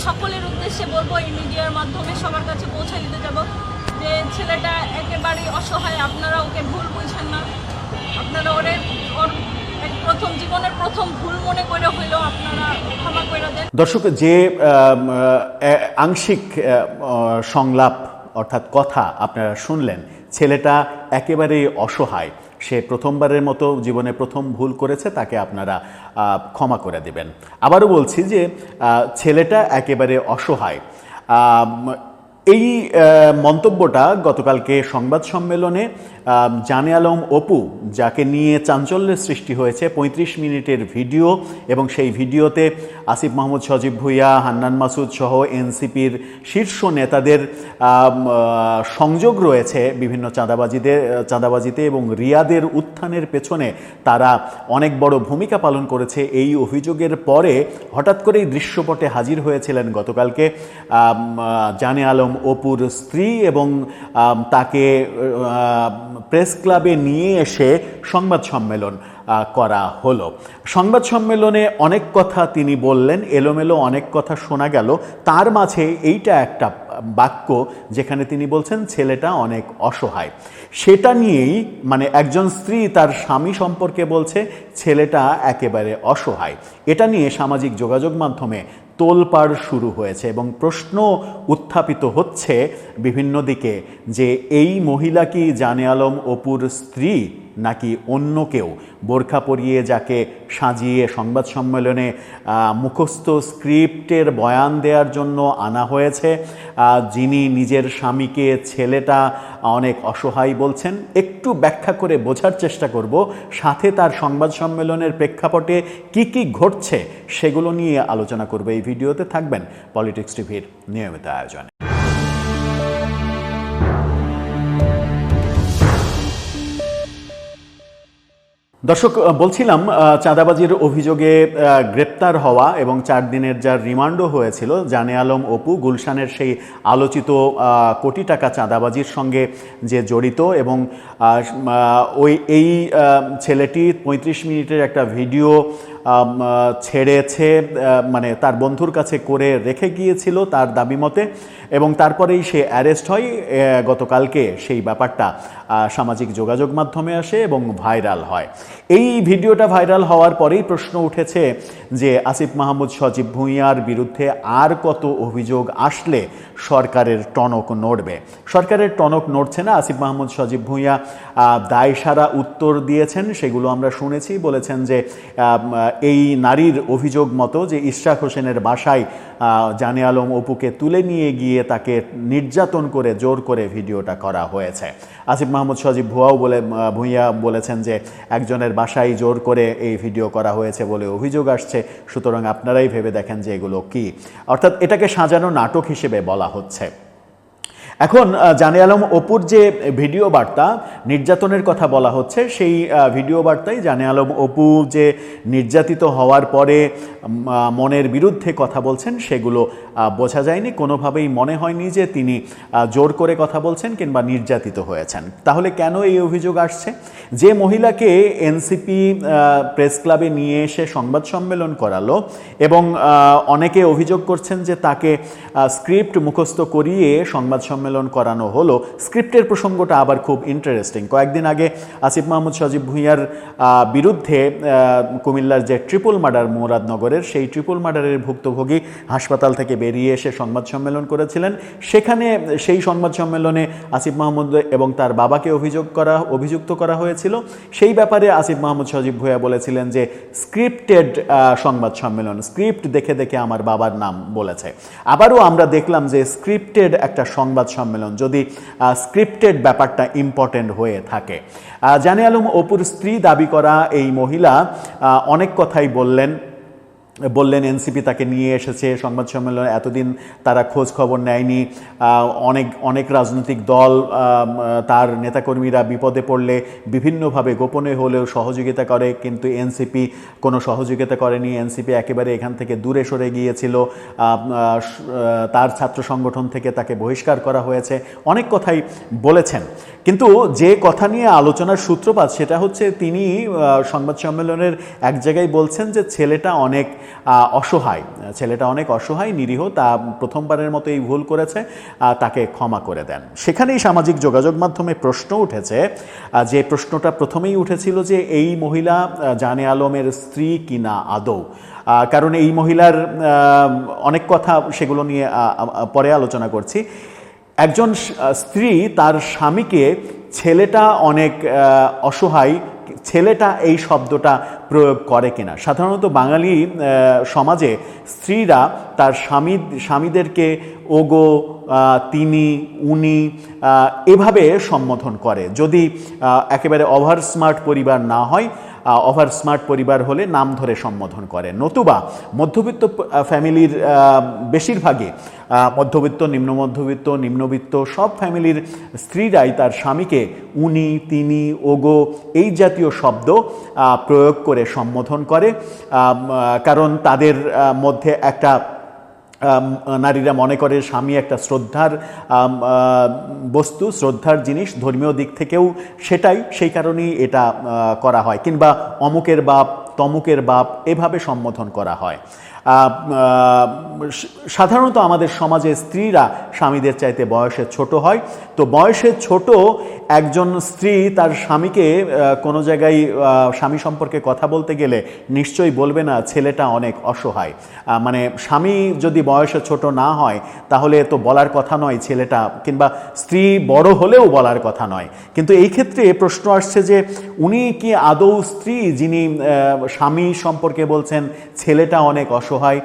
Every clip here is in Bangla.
সকলের উদ্দেশ্যে বলবো, এই মিডিয়ার মাধ্যমে সবার কাছে পৌঁছে দিতে যাব যে ছেলেটা একেবারেই অসহায়। আপনারা ওকে ভুল বুঝেন না, আপনারা ওর প্রথম জীবনের প্রথম ভুল মনে করে হইলেও আপনারা ক্ষমা করে দেন। দর্শক, যে আংশিক সংলাপ অর্থাৎ কথা আপনারা শুনলেন, ছেলেটা একেবারেই অসহায়। সে প্রথমবারের মতো জীবনে প্রথম ভুল করেছে, তাকে আপনারা ক্ষমা করে দেবেন। আবারও বলছি যে ছেলেটা একেবারে অসহায়। এই মন্তব্যটা গতকালকে সংবাদ সম্মেলনে জানে আলম অপু, যাকে নিয়ে চাঞ্চল্যের সৃষ্টি হয়েছে, 35 মিনিটের ভিডিও, এবং সেই ভিডিওতে আসিফ মাহমুদ সজীব ভুঁইয়া, হান্নান মাসুদ সহ এনসিপির শীর্ষ নেতাদের সংযোগ রয়েছে বিভিন্ন চাঁদাবাজিতে, এবং রিয়াদের উত্থানের পেছনে তারা অনেক বড় ভূমিকা পালন করেছে। এই অভিযোগের পরে হঠাৎ করেই দৃশ্যপটে হাজির হয়েছিলেন গতকালকে জানে আলম অপুর স্ত্রী, এবং তাকে প্রেস ক্লাবে নিয়ে এসে সংবাদ সম্মেলন করা হলো। সংবাদ সম্মেলনে অনেক কথা তিনি বললেন, এলোমেলো অনেক কথা শোনা গেল। তার মাঝে এইটা একটা বাক্য যেখানে তিনি বলছেন ছেলেটা অনেক অসহায়। সেটা নিয়েই, মানে একজন স্ত্রী তার স্বামী সম্পর্কে বলছে ছেলেটা একেবারে অসহায়, এটা নিয়ে সামাজিক যোগাযোগ মাধ্যমে তোলপাড় শুরু হয়েছে এবং প্রশ্ন উত্থাপিত হচ্ছে বিভিন্ন দিকে যে এই মহিলা কি জানে আলম অপুর স্ত্রী নাকি অন্য কেউ? বোরখা পরিয়ে যাকে সাজিয়ে সংবাদ সম্মেলনে মুখস্থ স্ক্রিপ্টের বয়ান দেওয়ার জন্য আনা হয়েছে, যিনি নিজের স্বামীকে ছেলেটা অনেক অসহায় বলছেন, একটু ব্যাখ্যা করে বোঝার চেষ্টা করব। সাথে তার সংবাদ সম্মেলনের প্রেক্ষাপটে কি কি ঘটছে সেগুলো নিয়ে আলোচনা করবে। এই ভিডিওতে থাকবেন পলিটিক্স টিভির নিয়মিত আয়োজনে। দর্শক, বলছিলাম চাঁদাবাজির অভিযোগে গ্রেপ্তার হওয়া এবং 4 দিনের যার রিমান্ডও হয়েছিল জানে আলম অপু, গুলশানের সেই আলোচিত কোটি টাকা চাঁদাবাজির সঙ্গে যে জড়িত, এবং এই ছেলেটি 35 মিনিটের একটা ভিডিও ছেড়েছে, মানে তার বন্ধুর কাছে করে রেখে গিয়েছিল তার দাবি মতে, এবং তারপরেই সে অ্যারেস্ট হয় গতকালকে। সেই ব্যাপারটা সামাজিক যোগাযোগ মাধ্যমে আসে এবং ভাইরাল হয়। এই ভিডিওটা ভাইরাল হওয়ার পরেই প্রশ্ন উঠেছে যে আসিফ মাহমুদ সজীব ভুঁইয়ার বিরুদ্ধে আর কত অভিযোগ আসলে সরকারের টনক নড়বে। সরকারের টনক নড়ছে না। আসিফ মাহমুদ সজীব ভুঁইয়া দায়সারা উত্তর দিয়েছেন, সেগুলো আমরা শুনেছি। বলেছেন যে এই নারীর অভিযোগ মতো যে ইশরাক হোসেনের বাসায় জানে আলম অপুকে তুলে নিয়ে গিয়ে তাকে নির্যাতন করে জোর করে ভিডিওটা করা হয়েছে। আসিফ মাহমুদ সজীব ভুঁইয়া বলেছেন যে একজনের বাসায় জোর করে এই ভিডিও করা হয়েছে বলে অভিযোগ আসছে, সুতরাং আপনারাই ভেবে দেখেন যে এগুলো কি। অর্থাৎ এটাকে সাজানো নাটক হিসেবে বলা হচ্ছে। এখন জানে আলম অপুর যে ভিডিও বার্তা নির্যাতনের কথা বলা হচ্ছে, সেই ভিডিও বার্তায় জানে আলম অপু যে নির্যাতিত হওয়ার পরে মনের বিরুদ্ধে কথা বলছেন সেগুলো বোঝা যায়নি। কোনোভাবেই মনে হয়নি যে তিনি জোর করে কথা বলছেন কিংবা নির্যাতিত হয়েছেন। তাহলে কেন এই অভিযোগ আসছে? যে মহিলাকে এনসিপি প্রেস ক্লাবে নিয়ে এসে সংবাদ সম্মেলন করালো, এবং অনেকে অভিযোগ করছেন যে তাকে স্ক্রিপ্ট মুখস্থ করিয়ে সংবাদ সম্মেলন করানো হলো। স্ক্রিপ্টের প্রসঙ্গটা আবার খুব ইন্টারেস্টিং। কয়েকদিন আগে আসিফ মাহমুদ সজীব ভুঁইয়ার বিরুদ্ধে কুমিল্লার যে ট্রিপল মার্ডার মুরাদনগরের, সেই ট্রিপল মার্ডারের ভুক্তভোগী হাসপাতাল থেকে বেরিয়ে এসে সংবাদ সম্মেলন করেছিলেন। সেখানে সেই সংবাদ সম্মেলনে আসিফ মাহমুদ এবং তার বাবাকে অভিযুক্ত করা হয়েছিল। সেই ব্যাপারে আসিফ মাহমুদ সজীব ভুঁইয়া বলেছিলেন যে স্ক্রিপ্টেড সংবাদ সম্মেলন, স্ক্রিপ্ট দেখে দেখে আমার বাবার নাম বলেছে। আবারও আমরা দেখলাম যে স্ক্রিপ্টেড একটা সংবাদ সম্মেলন, যদি স্ক্রিপ্টেড ব্যাপারটা ইম্পর্টেন্ট হয়ে থাকে। জানে আলম অপুর স্ত্রী দাবি করা এই মহিলা অনেক কথাই বললেন এনসিপি তাকে নিয়ে এসেছে সংবাদ সম্মেলনে, এতদিন তারা খোঁজ খবর নেয়নি। অনেক রাজনৈতিক দল তার নেতাকর্মীরা বিপদে পড়লে বিভিন্নভাবে গোপনে হলেও সহযোগিতা করে, কিন্তু এনসিপি কোনো সহযোগিতা করেনি। এনসিপি একেবারে এখান থেকে দূরে সরে গিয়েছিল, তার ছাত্র সংগঠন থেকে তাকে বহিষ্কার করা হয়েছে। অনেক কথাই বলেছেন, কিন্তু যে কথা নিয়ে আলোচনার সূত্রপাত সেটা হচ্ছে তিনি সংবাদ সম্মেলনের এক জায়গায় বলছেন যে ছেলেটা অনেক অসহায়, ছেলেটা অনেক অসহায়, নিরীহ, তা প্রথমবারের মতো এই ভুল করেছে, তাকে ক্ষমা করে দেন। সেখানেই সামাজিক যোগাযোগ মাধ্যমে প্রশ্ন উঠেছে, যে প্রশ্নটা প্রথমেই উঠেছিল যে এই মহিলা জানে আলমের স্ত্রী কিনা আদৌ। কারণ এই মহিলার অনেক কথা, সেগুলো নিয়ে পরে আলোচনা করছি। একজন স্ত্রী তার স্বামীকে ছেলেটা অনেক অসহায়, ছেলেটা এই শব্দটা প্রয়োগ করে কিনা। সাধারণত বাঙালি সমাজে স্ত্রীরা তার স্বামীদেরকে ওগো, তিনি, উনি এভাবে সম্বোধন করে। যদি একেবারে ওভার স্মার্ট পরিবার না হয়, ওভার স্মার্ট পরিবার হলে নাম ধরে সম্বোধন করে। নতুবা মধ্যবিত্ত ফ্যামিলির বেশিরভাগই মধ্যবিত্ত, নিম্নমধ্যবিত্ত, নিম্নবিত্ত সব ফ্যামিলির স্ত্রীরাই তার স্বামীকে উনি, তিনি, ওগো এই জাতীয় শব্দ প্রয়োগ করে সম্বোধন করে। কারণ তাদের মধ্যে একটা, নারীরা মনে করে স্বামী একটা শ্রদ্ধার বস্তু, শ্রদ্ধার জিনিস, ধর্মীয় দিক থেকেও সেটাই, সেই কারণেই এটা করা হয়। কিংবা অমুকের বাপ, তমুকের বাপ এভাবে সম্বোধন করা হয়। সাধারণত আমাদের সমাজে স্ত্রীরা স্বামীদের চাইতে বয়সে ছোট হয়। তো বয়সে ছোট একজন স্ত্রী তার স্বামীকে কোনো জায়গায় স্বামী সম্পর্কে কথা বলতে গেলে নিশ্চয়ই বলবে না ছেলেটা অনেক অসহায়। মানে স্বামী যদি বয়সে ছোট না হয় তাহলে তো বলার কথা নয় ছেলেটা, কিংবা স্ত্রী বড় হলেও বলার কথা নয়। কিন্তু এই ক্ষেত্রে প্রশ্ন আসছে যে উনি কি আদৌ স্ত্রী যিনি স্বামী সম্পর্কে বলছেন ছেলেটা অনেক অসহায়,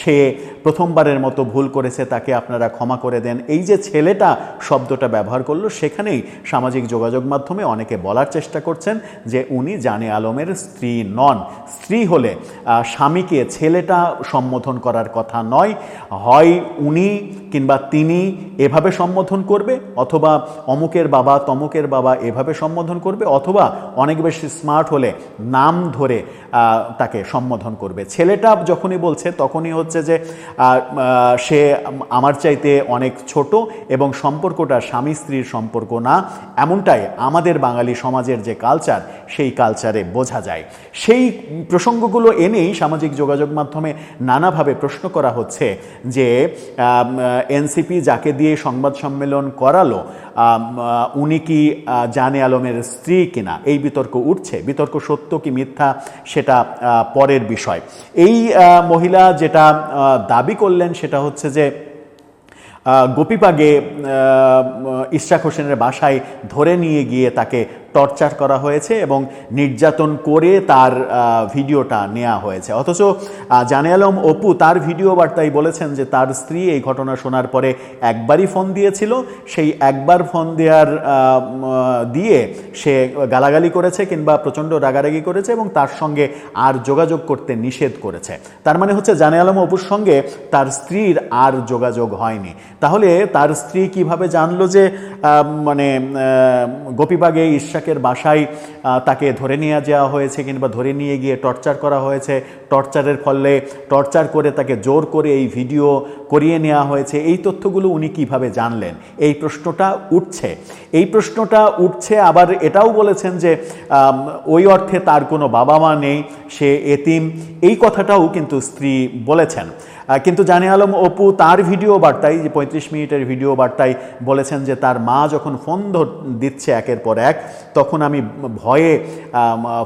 সে প্রথমবারের মতো ভুল করেছে, তাকে আপনারা ক্ষমা করে দেন। এই যে ছেলেটা শব্দটা ব্যবহার করলো, সেখানেই সামাজিক যোগাযোগ মাধ্যমে অনেকে বলার চেষ্টা করছেন যে উনি জানে আলমের স্ত্রী নন। স্ত্রী হলে স্বামীকে ছেলেটা সম্বোধন করার কথা নয়, হয় উনি কিংবা তিনি এভাবে সম্বোধন করবে, অথবা অমুকের বাবা, তমুকের বাবা এভাবে সম্বোধন করবে, অথবা অনেক বেশি স্মার্ট হলে নাম ধরে তাকে সম্বোধন করবে। ছেলেটা যখনই বলছে তখনই হচ্ছে যে সে আমার চাইতে অনেক ছোট এবং সম্পর্কটা স্বামী স্ত্রীর সম্পর্ক না, এমনটাই আমাদের বাঙালি সমাজের যে কালচার, সেই কালচারে বোঝা যায়। সেই প্রসঙ্গগুলো এনেই সামাজিক যোগাযোগ মাধ্যমে নানাভাবে প্রশ্ন করা হচ্ছে যে এনসিপি যাকে দিয়ে সংবাদ সম্মেলন করালো উনি কি জানে আলমের স্ত্রী কিনা, এই বিতর্ক উঠছে। বিতর্ক সত্য কি মিথ্যা সেটা পরের বিষয়। এই মহিলা যেটা দাবি করলেন সেটা হচ্ছে যে গোপীবাগে ইশরাক হোসেনের বাসায় ধরে নিয়ে গিয়ে তাকে টর্চার করা হয়েছে এবং নির্যাতন করে তার ভিডিওটা নেওয়া হয়েছে। অথচ জানে আলম অপু তার ভিডিও বার্তায় বলেছেন যে তার স্ত্রী এই ঘটনা শোনার পরে একবারই ফোন দিয়েছিল, সেই একবার ফোন দিয়ে সে গালাগালি করেছে কিংবা প্রচণ্ড রাগারাগি করেছে এবং তার সঙ্গে আর যোগাযোগ করতে নিষেধ করেছে। তার মানে হচ্ছে জানে আলম অপুর সঙ্গে তার স্ত্রীর আর যোগাযোগ হয়নি। তাহলে তার স্ত্রী কিভাবে জানলো যে মানে গোপীবাগে ইশরাকের বাসায় তাকে ধরে নিয়ে যাওয়া হয়েছে কিংবা ধরে নিয়ে গিয়ে টর্চার করা হয়েছে, টর্চারের ফলে টর্চার করে তাকে জোর করে এই ভিডিও করিয়ে নেওয়া হয়েছে, এই তথ্যগুলো উনি কিভাবে জানলেন? এই প্রশ্নটা উঠছে। এই প্রশ্নটা উঠছে। আবার এটাও বলেছেন যে ওই অর্থে তার কোনো বাবা মা নেই, সে এতিম, এই কথাটাও কিন্তু স্ত্রী বলেছেন। কিন্তু জানে আলম অপু তার ভিডিও বার্তায়, যে 35 মিনিটের ভিডিও বার্তায় বলেছেন যে তার মা যখন ফোন দিচ্ছে একের পর এক, তখন আমি ভয়ে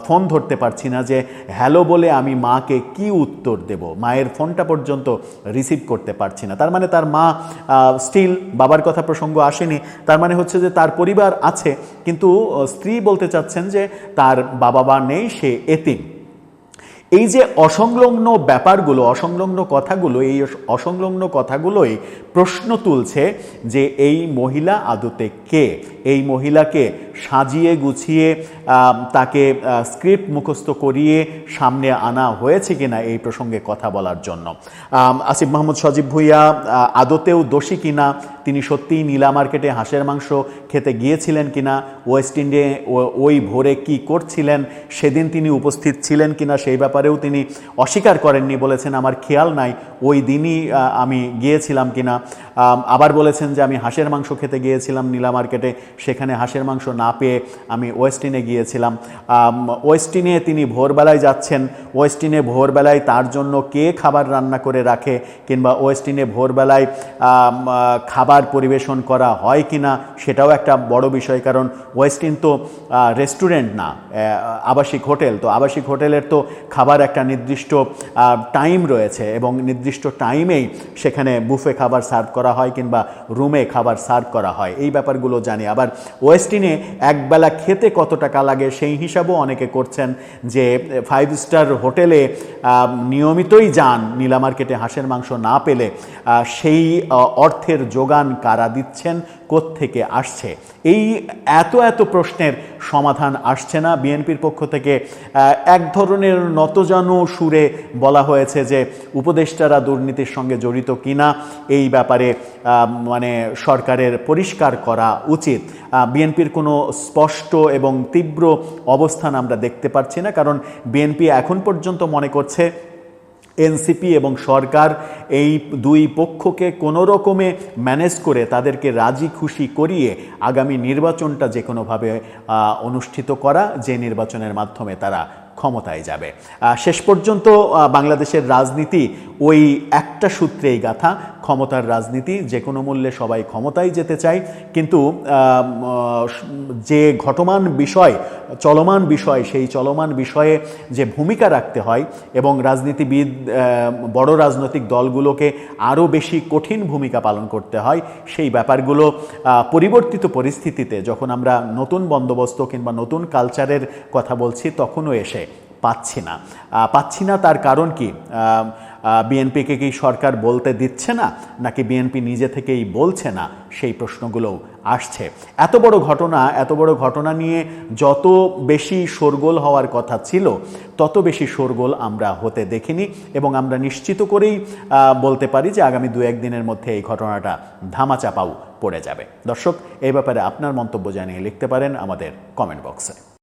ফোন ধরতে পারছি না, যে হ্যালো বলে আমি মাকে কি উত্তর দেব, মায়ের ফোনটা পর্যন্ত রিসিভ করতে পারছি না। তার মানে তার মা স্টিল, বাবার কথা প্রসঙ্গ আসেনি, তার মানে হচ্ছে যে তার পরিবার আছে, কিন্তু স্ত্রী বলতে চাচ্ছেন যে তার বাবা মা নেই, সে এতিম। এই যে অসংলগ্ন ব্যাপারগুলো, অসংলগ্ন কথাগুলো, এই অসংলগ্ন কথাগুলোই প্রশ্ন তুলছে যে এই মহিলা আদতে কে? এই মহিলাকে সাজিয়ে গুছিয়ে তাকে স্ক্রিপ্ট মুখস্থ করিয়ে সামনে আনা হয়েছে কিনা এই প্রসঙ্গে কথা বলার জন্য। আসিফ মাহমুদ সজীব ভুঁইয়া আদতেও দোষী কিনা, তিনি সত্যিই নীলা মার্কেটে হাঁসের মাংস খেতে গিয়েছিলেন কিনা, ওয়েস্ট ইন্ডিয়ে ওই ভোরে কি করছিলেন, সেদিন তিনি উপস্থিত ছিলেন কিনা সেই ব্যাপারে ব্যাপারেও তিনি অস্বীকার করেননি, বলেছেন আমার খেয়াল নাই ওই দিনই আমি গিয়েছিলাম কিনা। আবার বলেছেন যে আমি হাঁসের মাংস খেতে গিয়েছিলাম নীলা মার্কেটে, সেখানে হাঁসের মাংস না পেয়ে আমি ওয়েস্টিনে গিয়েছিলাম। ওয়েস্টিনে তিনি ভোরবেলায় যাচ্ছেন, ওয়েস্টিনে ভোরবেলায় তার জন্য কে খাবার রান্না করে রাখে, কিংবা ওয়েস্টিনে ভোরবেলায় খাবার পরিবেশন করা হয় কিনা সেটাও একটা বড় বিষয়, কারণ ওয়েস্টিন তো রেস্টুরেন্ট না, আবাসিক হোটেল। তো আবাসিক হোটেলের তো খাবার একটা নির্দিষ্ট টাইম রয়েছে এবং নির্দিষ্ট টাইমেই সেখানে বুফে খাবার সার্ভ করা হয় কিংবা রুমে খাবার সার্ভ করা হয়, এই ব্যাপারগুলো জানি। আবার ওয়েস্টিনে একবেলা খেতে কত টাকা লাগে সেই হিসাবও অনেকে করছেন, যে 5 স্টার হোটেলে নিয়মিতই যান নীলা মার্কেটে হাঁসের মাংস না পেলে সেই অর্থের যোগান কারা দিচ্ছেন, কোত্থেকে আসছে, এই এত প্রশ্নের সমাধান আসছে না। বিএনপির পক্ষ থেকে এক ধরনের নতজানু সুরে বলা হয়েছে যে উপদেষ্টারা দুর্নীতির সঙ্গে জড়িত কিনা এই ব্যাপারে মানে সরকারের পরিষ্কার করা উচিত। বিএনপির কোনো স্পষ্ট এবং তীব্র অবস্থান আমরা দেখতে পাচ্ছি না, কারণ বিএনপি এখন পর্যন্ত মনে করছে এনসিপি এবং সরকার এই দুই পক্ষকে কোনো রকমে ম্যানেজ করে তাদেরকে রাজি খুশি করিয়ে আগামী নির্বাচনটা যে কোনোভাবে অনুষ্ঠিত করা, যে নির্বাচনের মাধ্যমে তারা ক্ষমতায় যাবে। শেষ পর্যন্ত বাংলাদেশের রাজনীতি ওই একটা সূত্রেই গাথা, ক্ষমতার রাজনীতি। যে কোনো মূল্যে সবাই ক্ষমতায় যেতে চায়, কিন্তু যে ঘটমান বিষয়, চলমান বিষয়, সেই চলমান বিষয়ে যে ভূমিকা রাখতে হয় এবং রাজনীতিবিদ, বড় রাজনৈতিক দলগুলোকে আরও বেশি কঠিন ভূমিকা পালন করতে হয়, সেই ব্যাপারগুলো পরিবর্তিত পরিস্থিতিতে যখন আমরা নতুন বন্দোবস্ত কিংবা নতুন কালচারের কথা বলছি তখনও এসে পাচ্ছি না। তার কারণ কি? বিএনপিকে কি সরকার বলতে দিচ্ছে না, নাকি বিএনপি নিজে থেকেই বলছে না, সেই প্রশ্নগুলোও আসছে। এত বড় ঘটনা নিয়ে যত বেশি শোরগোল হওয়ার কথা ছিল তত বেশি শোরগোল আমরা হতে দেখিনি, এবং আমরা নিশ্চিত করেই বলতে পারি যে আগামী 2-1 দিনের মধ্যে এই ঘটনাটা ধামাচাপাও পড়ে যাবে। দর্শক, এই ব্যাপারে আপনার মন্তব্য জানিয়ে লিখতে পারেন আমাদের কমেন্ট বক্সে।